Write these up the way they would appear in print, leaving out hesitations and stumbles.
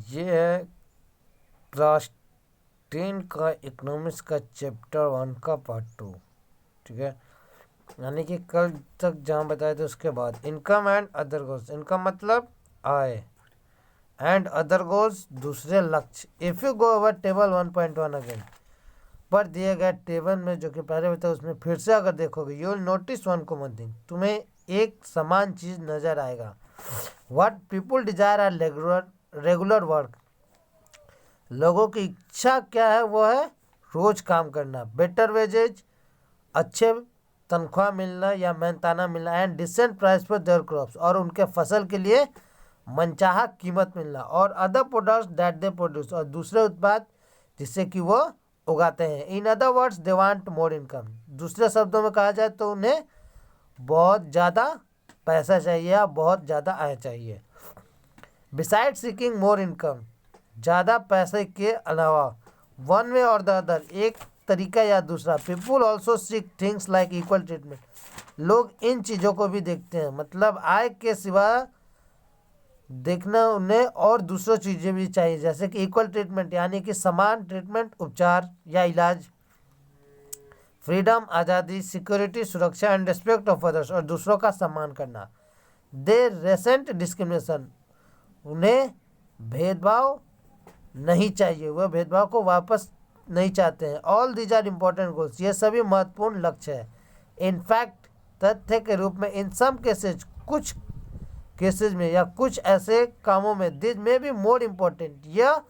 ये है क्लास 10 का इकोनॉमिक्स का चैप्टर 1 का पार्ट 2। ठीक है, यानी कि कल तक जहाँ बताए थे उसके बाद income and other goals. Income मतलब आय, एंड अदर गोल्स दूसरे लक्ष्य। If you go over table 1.1 again, पर दिए गए टेबल में जो कि पहले बताया उसमें फिर से अगर देखोगे, you will notice one common thing, तुम्हें एक समान चीज नजर आएगा। What people desire are regular work. लोगों की इच्छा क्या है? वो है रोज काम करना, बेटर वेजेज, अच्छे तनख्वाह मिलना या मेहनताना मिलना, and decent price for their crops, और उनके फसल के लिए मनचाहा कीमत मिलना, और other products that they produce, और दूसरे उत्पाद जिससे कि वो उगाते हैं। In other words they want more income. दूसरे शब्दों में कहा जाए तो उन्हें बहुत ज़्यादा पैसा चाहिए या बहुत ज़्यादा आय चाहिए। बिसाइड सीकिंग मोर इनकम, ज़्यादा पैसे के अलावा, वन वे और द अदर, एक तरीका या दूसरा, people also seek things like equal treatment. लोग इन चीज़ों को भी देखते हैं, मतलब आय के सिवा देखना उन्हें और दूसरी चीज़ें भी चाहिए, जैसे कि इक्वल ट्रीटमेंट यानी कि समान ट्रीटमेंट, उपचार या इलाज, फ्रीडम आज़ादी, सिक्योरिटी सुरक्षा, एंड रिस्पेक्ट ऑफ अदर्स, और दूसरों का सम्मान करना। दे रेसेंट डिस्क्रिमिनेशन, उन्हें भेदभाव नहीं चाहिए, वह भेदभाव को वापस नहीं चाहते हैं। All these are important goals, ये सभी महत्वपूर्ण लक्ष्य है। इनफैक्ट तथ्य के रूप में इन सम केसेज, कुछ केसेज में या कुछ ऐसे कामों में, दिस में भी मोर इम्पोर्टेंट, यह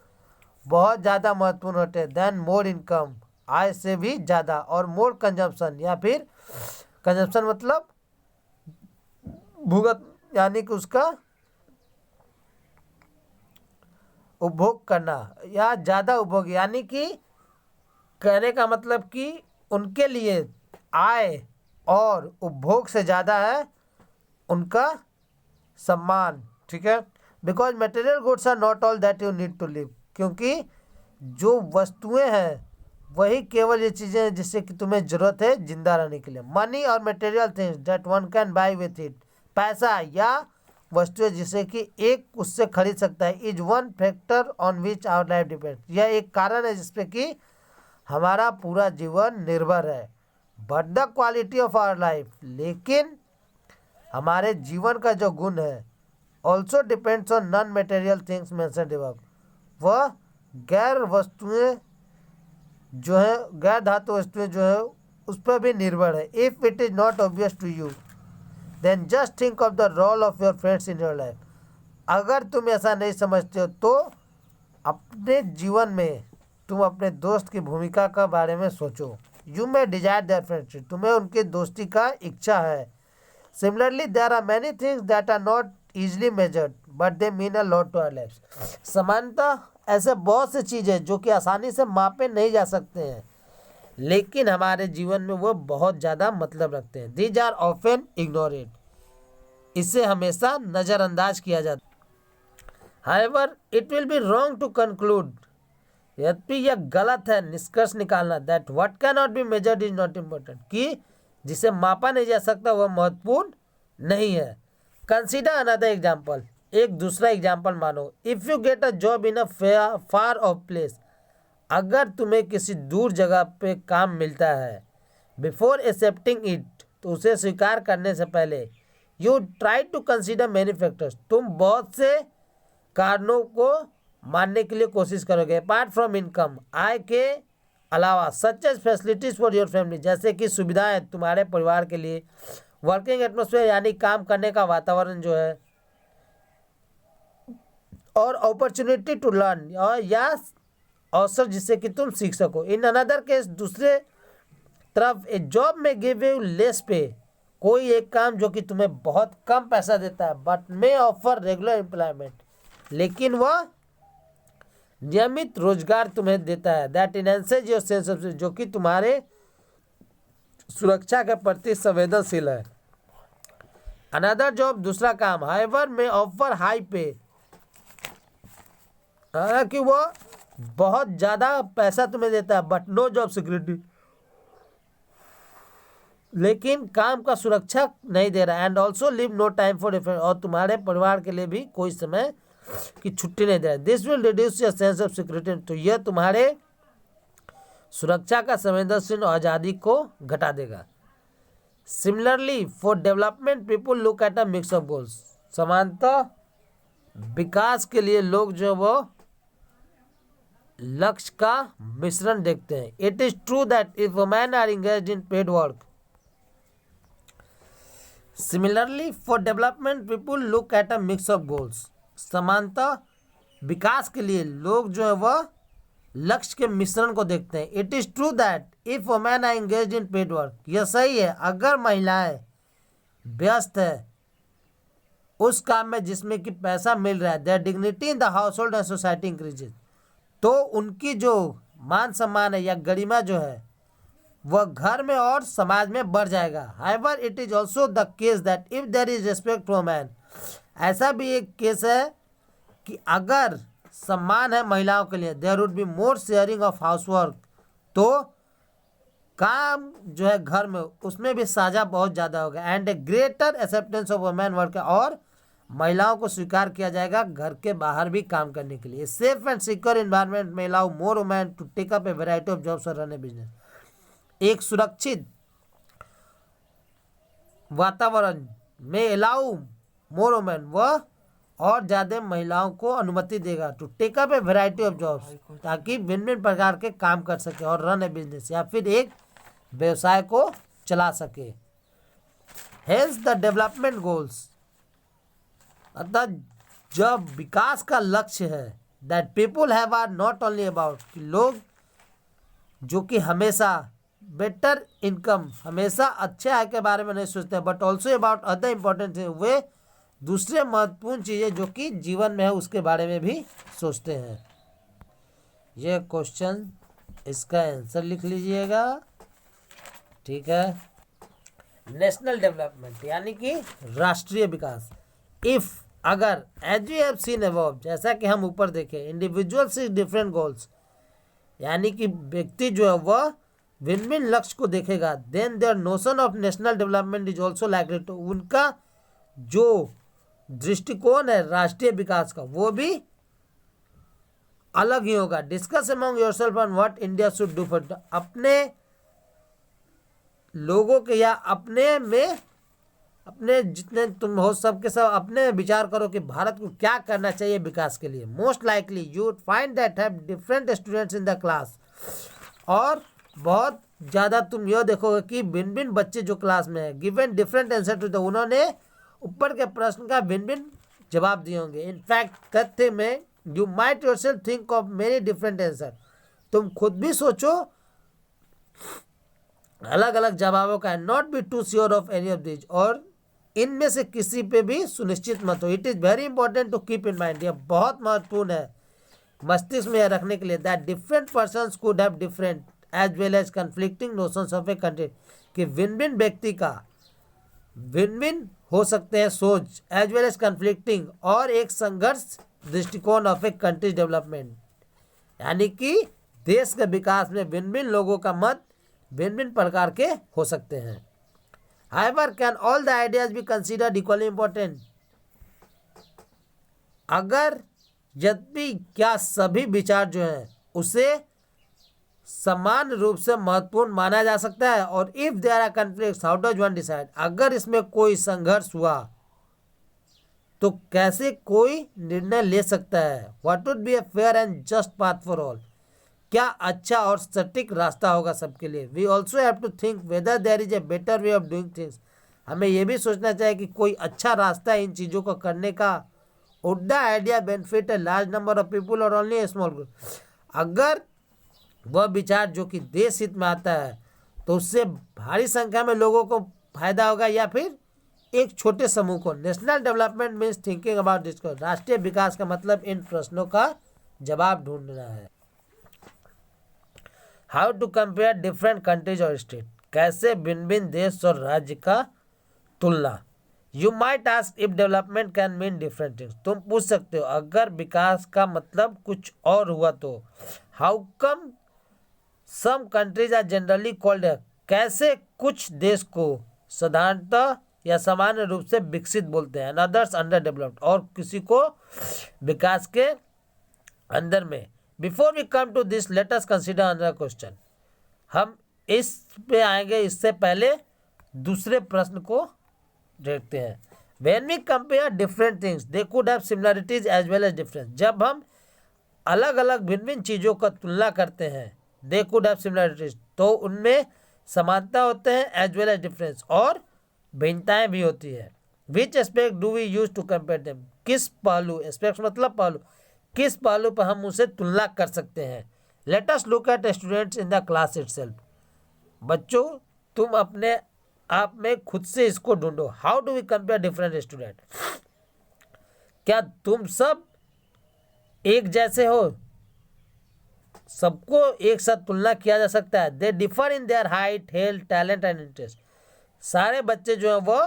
बहुत ज़्यादा महत्वपूर्ण होते हैं, देन मोर इनकम, आय से भी ज़्यादा, और मोर कंजम्पशन, या फिर कंजम्पशन मतलब भुगत यानी कि उसका उपभोग करना, या ज़्यादा उपभोग, यानी कि कहने का मतलब कि उनके लिए आय और उपभोग से ज़्यादा है उनका सम्मान। ठीक है, because material goods are not all that you need to live, क्योंकि जो वस्तुएं हैं वही केवल ये चीज़ें हैं जिससे कि तुम्हें ज़रूरत है जिंदा रहने के लिए। मनी और material things that one can buy with it, पैसा या वस्तुएं जिसे कि एक उससे खरीद सकता है, is one factor on which our life depend, यह एक कारण है जिसपे कि हमारा पूरा जीवन निर्भर है। But the quality of our life, लेकिन हमारे जीवन का जो गुण है, also depends on non material things mentioned above, वह गैर वस्तुएं जो है, गैर धातु वस्तुएं जो है उस पर भी निर्भर है। If it is not obvious to you then just think of the role of your friends in your life. अगर तुम ऐसा नहीं समझते हो तो अपने जीवन में तुम अपने दोस्त की भूमिका का बारे में सोचो। You may desire their friendship, तुम्हें उनकी दोस्ती का इच्छा है। Similarly there are many things that are not easily measured but they mean a lot to our life. समानता ऐसे बहुत सी चीज़ें जो कि आसानी से मापे नहीं जा सकते हैं, लेकिन हमारे जीवन में वो बहुत ज़्यादा मतलब रखते हैं। दीज आर ऑफन इग्नोरेड, इसे हमेशा नज़रअंदाज किया जाता है। However it will be wrong to conclude, यद्यपि यह गलत है निष्कर्ष निकालना, that what can not be measured is not important, कि जिसे मापा नहीं जा सकता वह महत्वपूर्ण नहीं है। कंसीडर अनदर एग्जाम्पल, एक दूसरा एग्जाम्पल मानो। If you get a job in a far of place, अगर तुम्हें किसी दूर जगह पे काम मिलता है, बिफोर एक्सेप्टिंग इट, तो उसे स्वीकार करने से पहले, you try to consider many factors, तुम बहुत से कारणों को मानने के लिए कोशिश करोगे। अपार्ट फ्रॉम इनकम, आय के अलावा, such as facilities for your family, जैसे कि सुविधाएं तुम्हारे परिवार के लिए, वर्किंग एटमोसफेयर यानी काम करने का वातावरण जो है, और अपॉर्चुनिटी टू लर्न, और या अवसर जिससे कि तुम सीख सको। इन अनदर केस, दूसरे तरफ, ए जॉब में गिव यू लेस पे, कोई एक काम जो कि तुम्हें बहुत कम पैसा देता है, but may offer regular employment, लेकिन वह नियमित रोजगार तुम्हें देता है। That enhances your sense of, जो कि तुम्हारे सुरक्षा के प्रति संवेदनशील है। अनदर जॉब, दूसरा काम, हाउएवर मे ऑफर हाई पे, हालांकि वो बहुत ज़्यादा पैसा तुम्हें देता है, बट नो जॉब सिक्योरिटी, लेकिन काम का सुरक्षा नहीं दे रहा है। And also leave no time for different, और तुम्हारे परिवार के लिए भी कोई समय कि छुट्टी नहीं दे रहा। This will reduce your sense of security, तो यह तुम्हारे सुरक्षा का संवेदनशील आज़ादी को घटा देगा। Similarly for development people look at a mix of goals, समानतः विकास के लिए लोग जो वो लक्ष्य का मिश्रण देखते हैं। It is true that if women are engaged in paid work, similarly for development people look at a mix of goals, समानतः विकास के लिए लोग जो है वह लक्ष्य के मिश्रण को देखते हैं। It is true that if women are engaged in paid work, यह सही है अगर महिलाएं व्यस्त है उस काम में जिसमें कि पैसा मिल रहा है, there dignity in the house hold and society increases, तो उनकी जो मान सम्मान है या गरिमा जो है वह घर में और समाज में बढ़ जाएगा। However it is also the case that if there is respect for man, ऐसा भी एक केस है कि अगर सम्मान है महिलाओं के लिए, there would be more sharing of house work, तो काम जो है घर में उसमें भी साझा बहुत ज़्यादा होगा। And A greater acceptance of women work, और महिलाओं को स्वीकार किया जाएगा घर के बाहर भी काम करने के लिए। सेफ एंड सिक्योर इन्वायरमेंट में allow more women to take up a variety of jobs और रन ए बिजनेस, एक सुरक्षित वातावरण में अलाउ मोर वुमेन, वह और ज़्यादा महिलाओं को अनुमति देगा to take up a variety of jobs, ताकि भिन्न भिन्न प्रकार के काम कर सके और रन ए बिजनेस, या फिर एक व्यवसाय को चला सके। हेंस द डेवलपमेंट गोल्स, अर्थात जब विकास का लक्ष्य है, that people have are not only about, कि लोग जो कि हमेशा बेटर इनकम, हमेशा अच्छे आय के बारे में नहीं सोचते, but also about other important, वे दूसरे महत्वपूर्ण चीज़ें जो कि जीवन में है उसके बारे में भी सोचते हैं। यह क्वेश्चन, इसका आंसर लिख लीजिएगा, ठीक है। नेशनल डेवलपमेंट यानी कि राष्ट्रीय विकास। इफ, अगर, as you have seen above, जैसा कि हम ऊपर देखें, इंडिविजुअल से डिफरेंट गोल्स, यानी कि व्यक्ति जो है वह भिन्न भिन्न लक्ष्य को देखेगा, then their notion of national development is also likely to, उनका जो दृष्टिकोण है राष्ट्रीय विकास का वो भी अलग ही होगा। Discuss among yourself on what India should do for, अपने लोगों के या अपने में, अपने जितने तुम हो सबके सब अपने विचार करो कि भारत को क्या करना चाहिए विकास के लिए। Most likely you find that have different students in the class, और बहुत ज़्यादा तुम यह देखोगे कि भिन्न भिन्न बच्चे जो क्लास में है, given different answer to the, उन्होंने ऊपर के प्रश्न का भिन्न भिन्न जवाब दिए होंगे। इनफैक्ट तथ्य में you might yourself think of many different answer, तुम खुद भी सोचो अलग अलग जवाबों का। Not be too sure of any of this, और इनमें से किसी पे भी सुनिश्चित मत हो। It is very important to keep in mind, यह बहुत महत्वपूर्ण है मस्तिष्क में यह रखने के लिए, that different persons could have different as well as conflicting notions of a country, कि भिन्न भिन्न व्यक्ति का भिन्न भिन्न हो सकते हैं सोच, एज वेल एज कन्फ्लिक्टिंग, और एक संघर्ष दृष्टिकोण ऑफ ए कंट्री डेवलपमेंट, यानी कि देश के विकास में भिन्न भिन्न लोगों का मत भिन्न भिन्न प्रकार के हो सकते हैं। However, can all the ideas be considered equally important? अगर यद्यपि क्या सभी विचार जो हैं उसे समान रूप से महत्वपूर्ण माना जा सकता है, और if there are conflicts how does one decide, अगर इसमें कोई संघर्ष हुआ तो कैसे कोई निर्णय ले सकता है। What would be a fair and just path for all, क्या अच्छा और सटीक रास्ता होगा सबके लिए। We also have to think whether there is a better way of doing things, हमें यह भी सोचना चाहिए कि कोई अच्छा रास्ता है इन चीज़ों को करने का। Would the idea benefit a large number of people और ओनली ए स्मॉल ग्रुप, अगर वह विचार जो कि देश हित में आता है तो उससे भारी संख्या में लोगों को फायदा होगा या फिर एक छोटे समूह को। National development means thinking about this, राष्ट्रीय विकास का मतलब इन प्रश्नों का जवाब ढूंढना है। How to compare different countries और स्टेट, कैसे भिन्न भिन्न देश और राज्य का तुलना। You might ask if development can mean different things, तुम पूछ सकते हो अगर विकास का मतलब कुछ और हुआ तो। How come some countries are generally called, कैसे कुछ देश को साधारणतः या सामान्य रूप से विकसित बोलते हैं, अदर्स अंडर डेवलप्ड, और किसी को विकास के अंदर में। Before we come to this let us consider another question. हम इस पे आएंगे, इससे पहले दूसरे प्रश्न को देखते हैं। When we compare different things, they could have similarities as well as difference. जब हम अलग अलग भिन्न भिन्न चीज़ों का तुलना करते हैं, they could have similarities, तो उनमें समानता होते हैं as well as difference, और भिन्नताएं भी होती है। Which aspect do we use to compare them? किस पहलू, aspects मतलब पहलू, किस पहलू पर हम उसे तुलना कर सकते हैं। Let us look at students in the class itself. बच्चों, तुम अपने आप में खुद से इसको ढूंढो। How do we compare different student? क्या तुम सब एक जैसे हो? सबको एक साथ तुलना किया जा सकता है। They differ in their height, health, talent and interest. सारे बच्चे जो हैं वो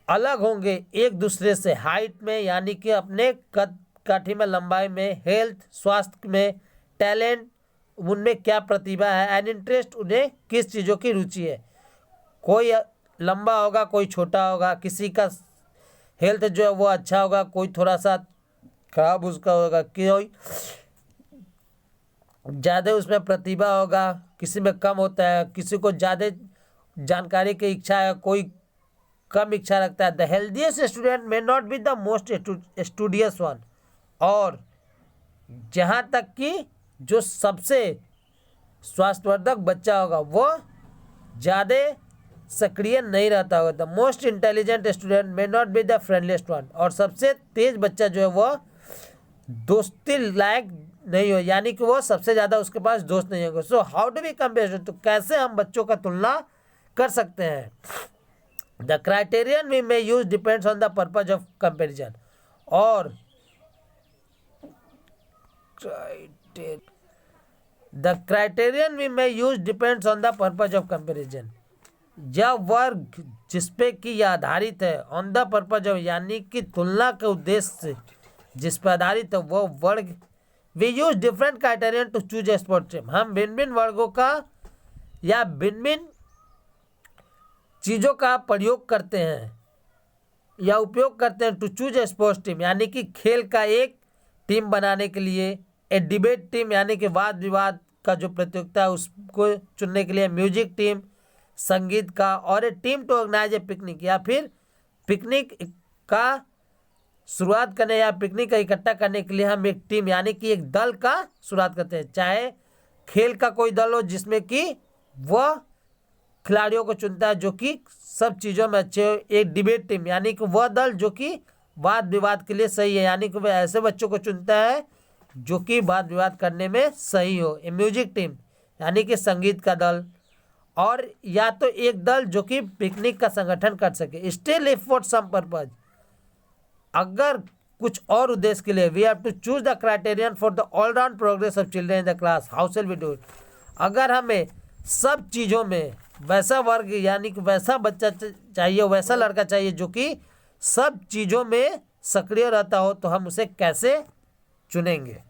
अलग होंगे एक दूसरे से, हाइट में यानी कि अपने कद काठी में, लंबाई में, हेल्थ स्वास्थ्य में, टैलेंट उनमें क्या प्रतिभा है, एंड इंटरेस्ट उन्हें किस चीज़ों की रुचि है। कोई लंबा होगा, कोई छोटा होगा, किसी का हेल्थ जो है वो अच्छा होगा, कोई थोड़ा सा खराब उसका होगा, कोई ज़्यादा उसमें प्रतिभा होगा, किसी में कम होता है, किसी को ज़्यादा जानकारी की इच्छा है, कोई कम इच्छा रखता है। The healthiest student may not be the most studious one. और जहाँ तक कि जो सबसे स्वास्थ्यवर्धक बच्चा होगा वो ज़्यादा सक्रिय नहीं रहता होगा। The most intelligent student may not be the फ्रेंडलीस्ट one. और सबसे तेज बच्चा जो है वो दोस्ती लायक नहीं हो, यानी कि वो सबसे ज़्यादा उसके पास दोस्त नहीं होगा। So how do we compare? तो कैसे हम बच्चों का तुलना कर सकते हैं? The criterion we may use depends on the purpose of comparison. और the criterion we may use depends on the purpose of comparison. यह वर्ग जिसपे कि यह आधारित है, ऑन द पर्पज ऑफ यानी कि तुलना के उद्देश्य से जिस पर आधारित है वो वर्ग। We use different criterion to choose a sport team. हम भिन्न भिन्न वर्गों का या भिन्न भिन्न चीज़ों का प्रयोग करते हैं या उपयोग करते हैं to choose a sports team, यानी कि खेल का एक टीम बनाने के लिए। ए डिबेट टीम यानी कि वाद विवाद का जो प्रतियोगिता है उसको चुनने के लिए। म्यूजिक टीम संगीत का। और a team to organize a picnic, या फिर पिकनिक का शुरुआत करने या पिकनिक का इकट्ठा करने के लिए हम एक टीम यानी कि एक दल का शुरुआत करते हैं। चाहे खेल का कोई दल हो जिसमें कि वह खिलाड़ियों को चुनता है जो कि सब चीज़ों में अच्छे हो। एक डिबेट टीम यानी कि वह दल जो कि वाद विवाद के लिए सही है, यानी कि वह ऐसे बच्चों को चुनता है जो कि वाद विवाद करने में सही हो। ए म्यूजिक टीम यानी कि संगीत का दल। और या तो एक दल जो कि पिकनिक का संगठन कर सके। Still if for some purpose, अगर कुछ और उद्देश्य के लिए, we have to choose the criterion for the all round progress of children in the class. How shall we do it? अगर हमें सब चीज़ों में वैसा वर्ग यानी कि वैसा बच्चा चाहिए, वैसा लड़का चाहिए जो कि सब चीज़ों में सक्रिय रहता हो, तो हम उसे कैसे चुनेंगे?